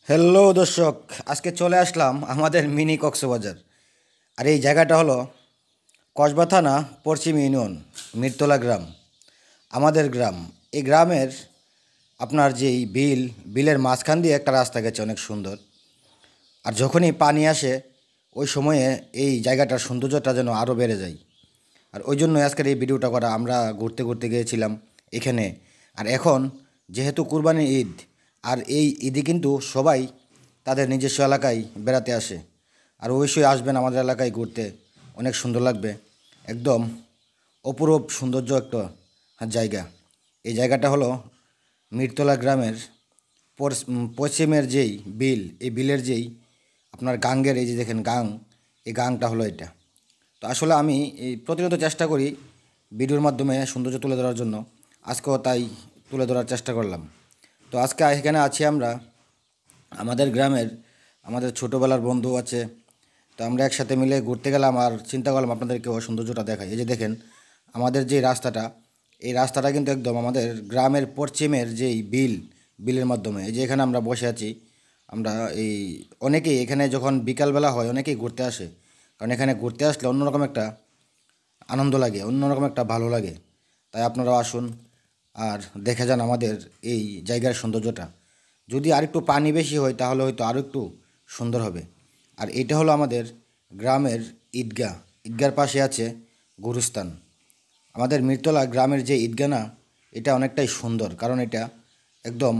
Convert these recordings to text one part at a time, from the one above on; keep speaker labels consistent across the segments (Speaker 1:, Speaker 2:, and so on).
Speaker 1: Hello দর্শক, আজকে চলে আসলাম আমাদের মিনি কক্সবাজার। আর এই জায়গাটা হলো কসবা থানা, পশ্চিম ইউনিয়ন, মিরতলা গ্রাম, আমাদের গ্রাম। এই গ্রামের আপনার যেই বিলের মাঝখান দিয়ে একটা রাস্তা গেছে অনেক সুন্দর। আর যখনই পানি আসে ওই সময়ে এই জায়গাটার সৌন্দর্যটা যেন আরও বেড়ে যায়। আর ওই জন্য আজকের এই ভিডিওটা করা। আমরা ঘুরতে ঘুরতে গিয়েছিলাম এখানে। আর এখন যেহেতু কুরবানির ঈদ, আর এই ঈদে কিন্তু সবাই তাদের নিজস্ব এলাকায় বেড়াতে আসে। আর অবশ্যই আসবেন আমাদের এলাকায় ঘুরতে, অনেক সুন্দর লাগবে। একদম অপরূপ সৌন্দর্য একটা জায়গা। এই জায়গাটা হলো মিরতলা গ্রামের পশ্চিমের যেই বিল, এই বিলের যেই আপনার গাঙ্গের এই যে দেখেন গাং, এই গাংটা হলো এটা। তো আসলে আমি এই প্রতিনিয়ত চেষ্টা করি ভিডিওর মাধ্যমে সৌন্দর্য তুলে ধরার জন্য। আজকেও তাই তুলে ধরার চেষ্টা করলাম। তো আজকে এখানে আছি আমরা আমাদের গ্রামের, আমাদের ছোটোবেলার বন্ধু আছে। তো আমরা একসাথে মিলে ঘুরতে গেলাম আর চিন্তা করলাম আপনাদেরকেও সৌন্দর্যটা দেখাই। এই যে দেখেন আমাদের যে রাস্তাটা, এই রাস্তাটা কিন্তু একদম আমাদের গ্রামের পশ্চিমের যেই বিলের মাধ্যমে। এই যে এখানে আমরা বসে আছি, আমরা এই অনেকেই এখানে যখন বিকালবেলা হয় অনেকেই ঘুরতে আসে। কারণ এখানে ঘুরতে আসলে অন্যরকম একটা আনন্দ লাগে, অন্যরকম একটা ভালো লাগে। তাই আপনারাও আসুন আর দেখে যান আমাদের এই জায়গার সৌন্দর্যটা। যদি আরেকটু পানি বেশি হয় তাহলে হয়তো আরও একটু সুন্দর হবে। আর এটা হলো আমাদের গ্রামের ঈদগাহ। ঈদগার পাশে আছে গুরুস্থান। আমাদের মিরতলা গ্রামের যে ঈদগাহ না, এটা অনেকটাই সুন্দর, কারণ এটা একদম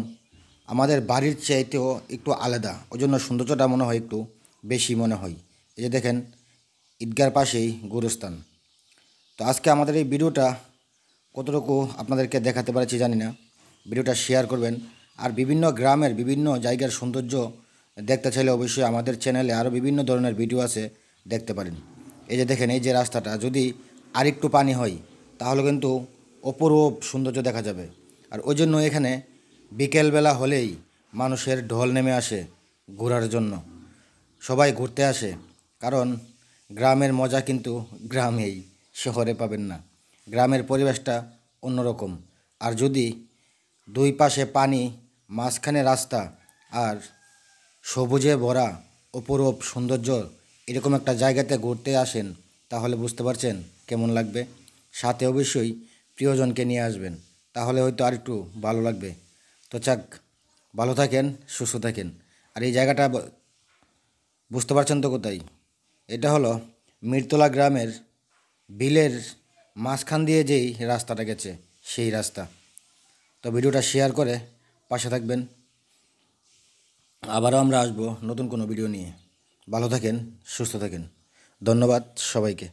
Speaker 1: আমাদের বাড়ির চাইতেও একটু আলাদা। ওই জন্য সৌন্দর্যটা মনে হয় একটু বেশি মনে হয়। এই যে দেখেন ঈদগার পাশেই গুরুস্থান। তো আজকে আমাদের এই ভিডিওটা কতটুকু আপনাদেরকে দেখাতে পারছি জানি না। ভিডিওটা শেয়ার করবেন। আর বিভিন্ন গ্রামের বিভিন্ন জায়গার সৌন্দর্য দেখতে চাইলে অবশ্যই আমাদের চ্যানেলে আরও বিভিন্ন ধরনের ভিডিও আছে, দেখতে পারেন। এই যে দেখেন এই যে রাস্তাটা, যদি আরেকটু পানি হয় তাহলে কিন্তু অপরূপ সৌন্দর্য দেখা যাবে। আর ওই জন্য এখানে বিকেলবেলা হলেই মানুষের ঢল নেমে আসে ঘোরার জন্য। সবাই ঘুরতে আসে, কারণ গ্রামের মজা কিন্তু গ্রামেই, শহরে পাবেন না। গ্রামের পরিবেশটা অন্যরকম। আর যদি দুই পাশে পানি, মাঝখানে রাস্তা, আর সবুজে ভরা অপরূপ সৌন্দর্য, এরকম একটা জায়গাতে ঘুরতে আসেন তাহলে বুঝতে পারছেন কেমন লাগবে। সাথে অবশ্যই প্রিয়জনকে নিয়ে আসবেন, তাহলে হয়তো আরেকটু ভালো লাগবে। তো চাক, ভালো থাকেন, সুস্থ থাকেন। আর এই জায়গাটা বুঝতে পারছেন তো কোথায়? এটা হলো মিরতলা গ্রামের বিলের মাঝখান দিয়ে যেই রাস্তাটা গেছে, সেই রাস্তা। তো ভিডিওটা শেয়ার করে পাশে থাকবেন। আবারও আমরা আসবো নতুন কোনো ভিডিও নিয়ে। ভালো থাকেন, সুস্থ থাকেন। ধন্যবাদ সবাইকে।